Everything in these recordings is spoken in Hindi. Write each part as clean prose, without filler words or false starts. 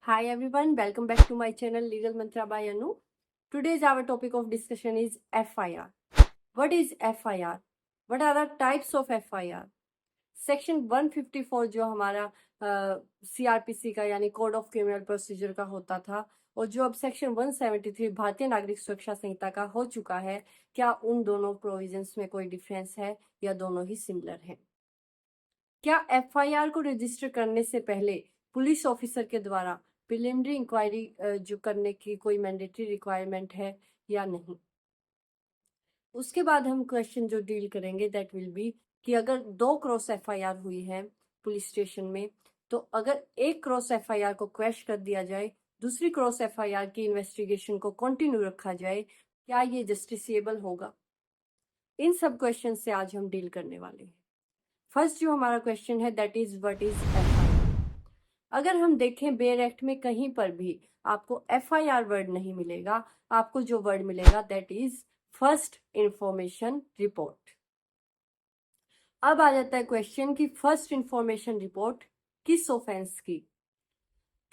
Hi everyone, welcome back to my channel Legal Mantra by Anu. Today's our topic of discussion is FIR. What is FIR? What are the types of FIR? Section 154 जो हमारा CRPC का यानी कोड ऑफ क्रिमिनल प्रोसीजर का होता था और जो अब सेक्शन 173 भारतीय नागरिक सुरक्षा संहिता का हो चुका है, क्या उन दोनों प्रोविजंस में कोई डिफरेंस है या दोनों ही सिमिलर हैं? क्या FIR को रजिस्टर करने से पहले पुलिस ऑफिसर के द्वारा प्रिलिमिनरी इंक्वायरी जो करने की कोई मैंडेटरी रिक्वायरमेंट है या नहीं? उसके बाद हम क्वेश्चन जो डील करेंगे दैट विल बी कि अगर 2 क्रॉस FIR हुई है पुलिस स्टेशन में, तो अगर एक क्रॉस FIR को क्वैश कर दिया जाए, दूसरी क्रॉस FIR की इन्वेस्टिगेशन को कंटिन्यू रखा जाए, क्या ये जस्टिसेबल होगा? इन सब क्वेश्चन से आज हम डील करने वाले हैं। फर्स्ट जो हमारा क्वेश्चन है that is what is FIR। अगर हम देखें बेयर एक्ट में कहीं पर भी आपको FIR वर्ड नहीं मिलेगा, आपको जो वर्ड मिलेगा that is first information report. अब आ जाता है क्वेश्चन कि फर्स्ट इंफॉर्मेशन रिपोर्ट किस ऑफेंस की?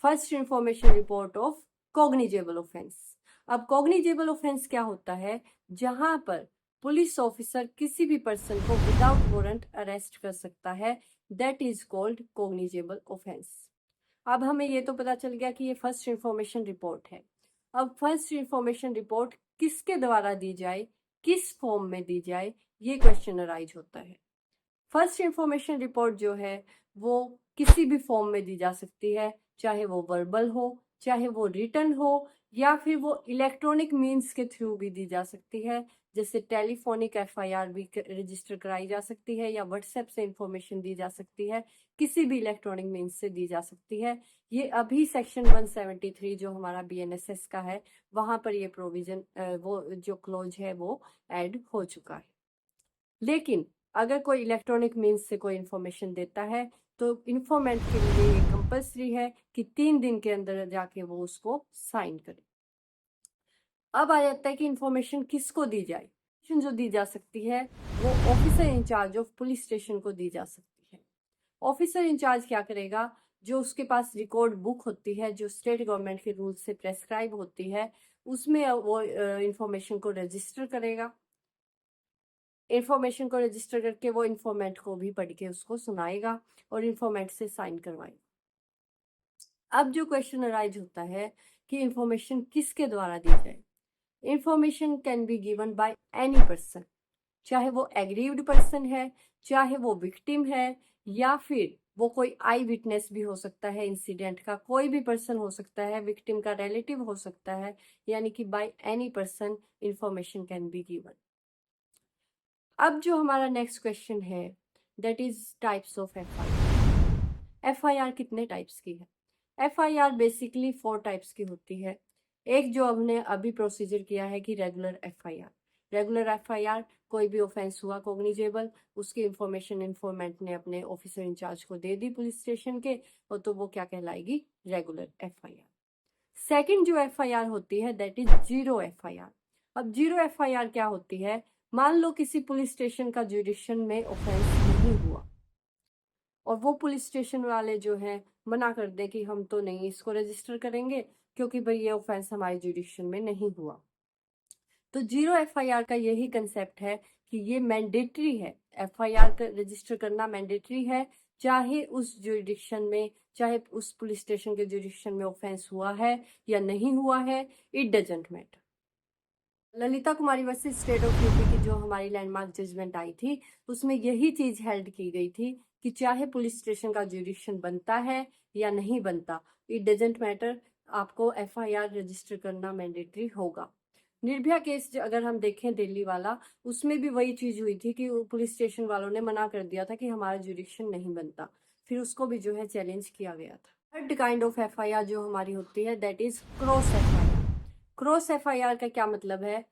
First information report of cognizable offence. अब कॉग्निजेबल ऑफेंस क्या होता है? जहां पर पुलिस ऑफिसर किसी भी पर्सन को विदाउट वारंट अरेस्ट कर सकता है, that is called cognizable offence. अब हमें ये तो पता चल गया कि ये फर्स्ट इंफॉर्मेशन रिपोर्ट है। अब फर्स्ट इंफॉर्मेशन रिपोर्ट किसके द्वारा दी जाए, किस फॉर्म में दी जाए, ये क्वेश्चन अराइज होता है। फर्स्ट इंफॉर्मेशन रिपोर्ट जो है वो किसी भी फॉर्म में दी जा सकती है, चाहे वो वर्बल हो, चाहे वो रिटन हो, या फिर वो इलेक्ट्रॉनिक मीन्स के थ्रू भी दी जा सकती है। जैसे टेलीफोनिक FIR भी रजिस्टर कराई जा सकती है या व्हाट्सएप से इंफॉर्मेशन दी जा सकती है, किसी भी इलेक्ट्रॉनिक मीन्स से दी जा सकती है। ये अभी सेक्शन 173 जो हमारा BNSS का है, वहां पर ये प्रोविजन वो जो क्लोज है वो ऐड हो चुका है। लेकिन अगर कोई इलेक्ट्रॉनिक मीन्स से कोई इंफॉर्मेशन देता है तो इन्फॉर्मेंट के लिए ये कंपल्सरी है कि 3 दिन के अंदर जाके वो उसको साइन करे। अब आ जाता है कि इंफॉर्मेशन किसको दी जाए। जो दी जा सकती है वो officer in charge of police station को दी जा सकती है। ऑफिसर इंचार्ज क्या करेगा? जो उसके पास रिकॉर्ड बुक होती है जो स्टेट गवर्नमेंट के रूल से प्रेस्क्राइब होती है, उसमें वो इंफॉर्मेशन को रजिस्टर करेगा। इंफॉर्मेशन को रजिस्टर करके वो इंफॉर्मेंट को भी पढ़ के उसको सुनाएगा और इंफॉर्मेंट से साइन करवाएगा। अब जो क्वेश्चन अराइज होता है कि इंफॉर्मेशन किसके द्वारा दी जाए। Information can be given by any person, चाहे वो एग्रीव्ड पर्सन है, चाहे वो विक्टिम है, या फिर वो कोई आई विटनेस भी हो सकता है इंसिडेंट का, कोई भी पर्सन हो सकता है, विक्टिम का रिलेटिव हो सकता है, यानी कि by any person information can be given. अब जो हमारा नेक्स्ट क्वेश्चन है that is types of FIR कितने टाइप्स की है? FIR बेसिकली 4 टाइप्स की होती है। एक जो हमने अभी प्रोसीजर किया है कि रेगुलर FIR कोई भी ऑफेंस हुआ कॉग्निजेबल, उसकी इंफॉर्मेशन इन्फॉर्मेंट ने अपने ऑफिसर इंचार्ज को दे दी पुलिस स्टेशन के, और तो वो क्या कहलाएगी? Regular FIR। सेकंड जो FIR होती है दैट इज जीरो FIR। अब जीरो FIR क्या होती है? मान लो किसी पुलिस स्टेशन का जुडिक्शन में ऑफेंस नहीं हुआ और वो पुलिस स्टेशन वाले जो हैं मना कर दे कि हम तो नहीं इसको रजिस्टर करेंगे क्योंकि भाई ये ऑफेंस हमारे जुडिक्शन में नहीं हुआ। तो जीरो FIR का यही कंसेप्ट है कि ये मैंडेटरी है, FIR रजिस्टर करना मैंडेटरी है, चाहे उस जुडिक्शन में, चाहे उस पुलिस स्टेशन के जुडिक्शन में ऑफेंस हुआ है या नहीं हुआ है, it doesn't matter. Lalita Kumari versus state of UP की जो हमारी लैंडमार्क जजमेंट आई थी, उसमें यही चीज हेल्ड की गई थी कि चाहे पुलिस स्टेशन का जुडिक्शन बनता है या नहीं बनता, इट डजंट मैटर, आपको FIR रजिस्टर करना मैंडेटरी होगा। निर्भया केस अगर हम देखें दिल्ली वाला, उसमें भी वही चीज हुई थी कि पुलिस स्टेशन वालों ने मना कर दिया था कि हमारा जुडिक्शन नहीं बनता, फिर उसको भी जो है चैलेंज किया गया था। थर्ड काइंड ऑफ FIR जो हमारी होती है that is cross FIR। Cross FIR का क्या मतलब है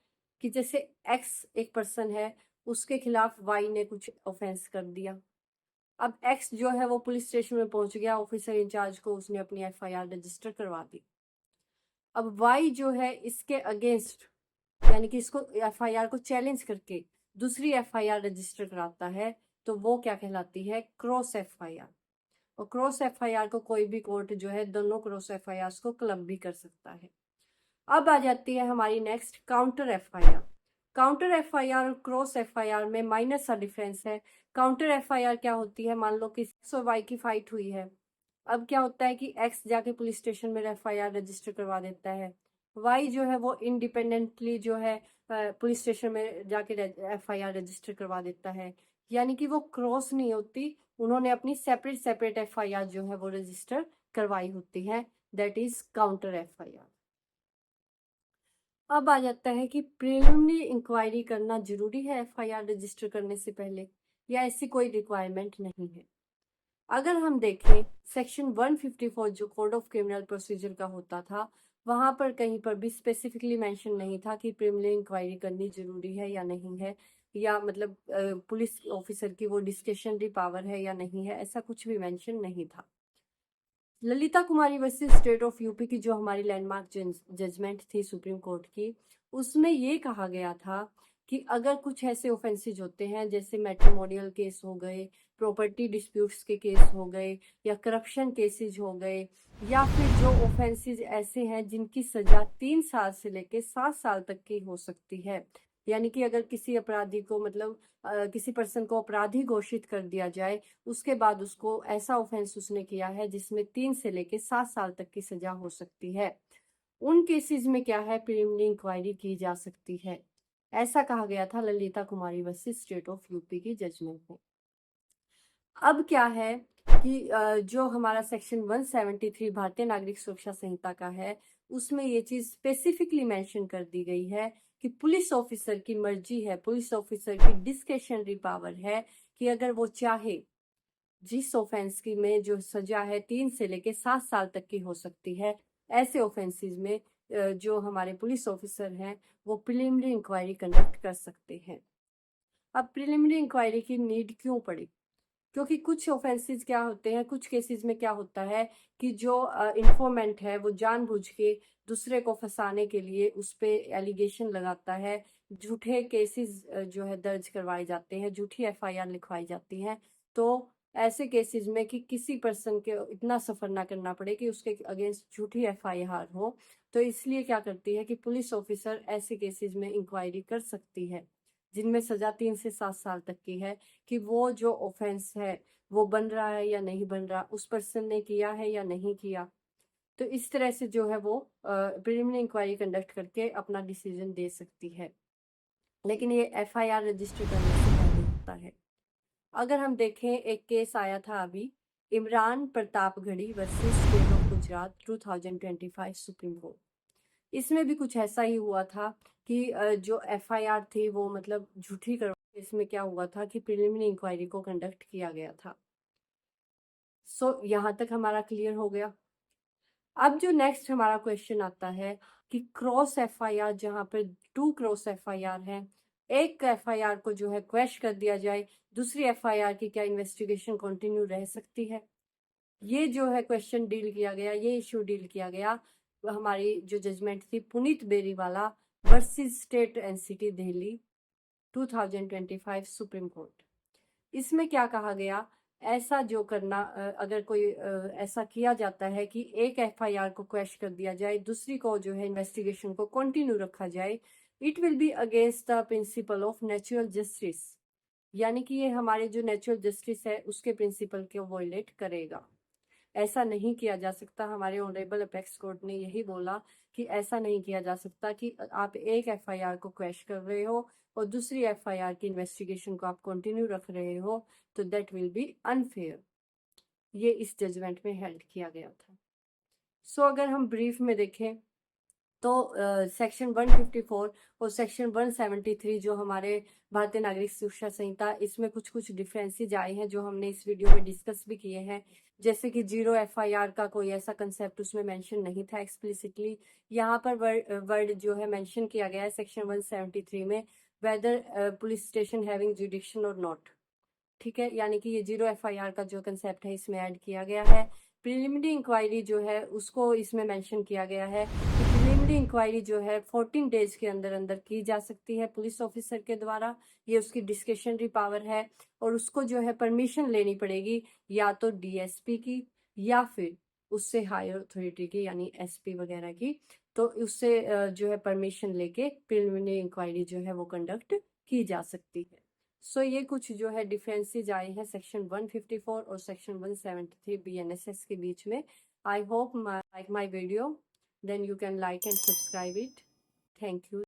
कि जैसे X एक पर्सन है, उसके खिलाफ Y ने कुछ ऑफेंस कर दिया। अब X जो है वो पुलिस स्टेशन में पहुंच गया, ऑफिसर इंचार्ज को उसने अपनी FIR रजिस्टर करवा दी। अब Y जो है इसके अगेंस्ट, यानी कि इसको FIR को चैलेंज करके दूसरी FIR रजिस्टर कराता है, तो वो क्या कहलाती है? Cross FIR। और क्रॉस एफआईआर को कोई भी कोर्ट जो है दोनों क्रॉस एफआईआर को क्लब भी कर सकता है। अब आ जाती है हमारी next counter FIR. Counter FIR और क्रॉस एफआईआर में माइनर सा डिफरेंस है। काउंटर एफआईआर क्या होती है, मान लो कि एक्स और वाई की फाइट हुई है। अब क्या होता है कि एक्स जाके पुलिस स्टेशन में एफआईआर रजिस्टर करवा देता है, वाई जो है वो इंडिपेंडेंटली जो है पुलिस स्टेशन में जाके एफआईआर रजिस्टर करवा देता है। यानी कि वो क्रॉस नहीं होती, उन्होंने अपनी सेपरेट सेपरेट एफआईआर जो है वो रजिस्टर करवाई होती है, दैट इज काउंटर एफआईआर। अब आ जाता है कि प्रिलिमिनरी इंक्वायरी करना जरूरी है एफआईआर रजिस्टर करने से पहले, या ऐसी कोई रिक्वायरमेंट नहीं है। अगर हम देखें सेक्शन 154 जो कोड ऑफ क्रिमिनल प्रोसीजर का होता था, वहां पर कहीं पर भी स्पेसिफिकली मेंशन नहीं था कि प्रिलिमिनरी इंक्वायरी करनी जरूरी है या नहीं है, या मतलब पुलिस ऑफिसर की वो डिस्क्रिशनरी पावर है या नहीं है, ऐसा कुछ भी मेंशन नहीं था। ललिता कुमारी वर्सेस स्टेट ऑफ यूपी की जो हमारी लैंडमार्क जजमेंट थी सुप्रीम कोर्ट की, उसमें ये कहा गया था कि अगर कुछ ऐसे ऑफेंसेज होते हैं जैसे मैट्रिमोनियल केस हो गए, प्रॉपर्टी डिस्प्यूट्स के केस हो गए, या करप्शन केसेस हो गए, या फिर जो ऑफेंसेज ऐसे हैं जिनकी सजा 3 साल से लेकर 7 साल तक की हो सकती है, यानी कि अगर किसी अपराधी को मतलब किसी पर्सन को अपराधी घोषित कर दिया जाए, उसके बाद उसको ऐसा ऑफेंस उसने किया है जिसमें 3 से लेकर 7 साल तक की सजा हो सकती है, उन केसेस में क्या है, प्रिलिमिनरी इंक्वायरी की जा सकती है। ऐसा कहा गया था ललिता कुमारी वर्सेस स्टेट ऑफ यूपी की जजमेंट में। अब क्या है कि जो हमारा सेक्शन 173 भारतीय नागरिक सुरक्षा संहिता का है, उसमें ये चीज स्पेसिफिकली मेंशन कर दी गई है कि पुलिस ऑफिसर की मर्जी है, पुलिस ऑफिसर की डिस्क्रिशनरी पावर है कि अगर वो चाहे जिस ऑफेंस की में जो सजा है 3 से लेकर 7 साल तक की हो सकती है, ऐसे ऑफेंसेस में जो हमारे पुलिस ऑफिसर हैं वो प्रिलिमिनरी इंक्वायरी कंडक्ट कर सकते हैं। अब प्रिलिमिनरी इंक्वायरी की नीड क्यों पड़ी, क्योंकि कुछ ऑफेंसेस क्या होते हैं, कुछ केसेस में क्या होता है कि जो इन्फॉर्मेंट है वो जानबूझ के दूसरे को फंसाने के लिए उस पे एलिगेशन लगाता है, झूठे केसेस जो है दर्ज करवाए जाते हैं, झूठी एफआईआर लिखवाई जाती हैं। तो ऐसे केसेस में कि किसी पर्सन के इतना सफर ना करना पड़े कि उसके अगेंस्ट झूठी एफआईआर हो, तो इसलिए क्या करती है कि पुलिस ऑफिसर ऐसे केसेस में इंक्वायरी कर सकती है जिनमें सजा 3 से 7 साल तक की है, कि वो जो ऑफेंस है वो बन रहा है या नहीं बन रहा, उस पर्सन ने किया है या नहीं किया। तो इस तरह से जो है वो प्रिलिमिनरी इंक्वायरी कंडक्ट करके अपना डिसीजन दे सकती है, लेकिन ये एफआईआर रजिस्टर करने से पहले होता है। अगर हम देखें, एक केस आया था अभी, Imran Pratapgarhi versus state of Gujarat 2025 supreme court, इसमें भी कुछ ऐसा ही हुआ था कि जो एफआईआर थी वो मतलब झूठी करवा, इसमें क्या हुआ था कि प्रिलिमिनरी इंक्वायरी को कंडक्ट किया गया था। सो यहाँ तक हमारा क्लियर हो गया। अब जो नेक्स्ट हमारा क्वेश्चन आता है कि क्रॉस एफआईआर, जहाँ पे 2 क्रॉस एफआईआर हैं, एक एफआईआर को जो है क्वैश कर दिया जाए, दूसरी एफआईआर की क्या इन्वेस्टिगेशन कंटिन्यू रह सकती है? ये जो है क्वेश्चन डील किया गया, ये इशू डील किया गया हमारी जो जजमेंट थी Puneet Beriwala versus state NCT Delhi 2025 supreme court. इसमें क्या कहा गया, ऐसा जो करना अगर कोई ऐसा किया जाता है कि एक एफआईआर को क्वैश कर दिया जाए, दूसरी को जो है इन्वेस्टिगेशन को कंटिन्यू रखा जाए, it will be against the principle of natural justice, यानी कि ये हमारे जो नेचुरल जस्टिस है उसके प्रिंसिपल को वॉयलेट करेगा। ऐसा नहीं किया जा सकता। हमारे ऑनरेबल अपेक्स कोर्ट ने यही बोला कि ऐसा नहीं किया जा सकता कि आप एक एफआईआर को क्वैश कर रहे हो और दूसरी एफआईआर की इन्वेस्टिगेशन को आप कंटिन्यू रख रहे हो, तो दैट विल बी अनफेयर। ये इस जजमेंट में हेल्ड किया गया था। सो अगर हम ब्रीफ में देखें तो सेक्शन 154 और सेक्शन 173 जो हमारे भारतीय नागरिक सुरक्षा संहिता, इसमें कुछ कुछ डिफरेंसेज आए हैं जो हमने इस वीडियो में डिस्कस भी किए हैं, जैसे कि 0 एफआईआर का कोई ऐसा कंसेप्ट उसमें मेंशन नहीं था एक्सप्लिसिटली। यहाँ पर वर्ड जो है मेंशन किया गया है सेक्शन 173 में, whether police station having jurisdiction और नॉट, ठीक है, यानी कि ये 0 एफआईआर का जो कंसेप्ट है इसमें ऐड किया गया है। प्रिलिमिनरी इंक्वायरी जो है उसको इसमें मेंशन किया गया है कि प्रिलिमिनरी इंक्वायरी जो है 14 डेज के अंदर अंदर की जा सकती है पुलिस ऑफिसर के द्वारा। ये उसकी डिस्क्रिशनरी पावर है और उसको जो है परमिशन लेनी पड़ेगी या तो डीएसपी की या फिर उससे हायर अथॉरिटी की यानी एसपी वगैरह की। तो उससे जो है परमिशन लेके प्रिलिमिनरी इंक्वायरी जो है वो कंडक्ट की जा सकती है। सो ये कुछ जो है डिफरेंसेस आए हैं सेक्शन 154 और सेक्शन 173 बीएनएसएस के बीच में। I hope like my video, then you can like and subscribe it. Thank you.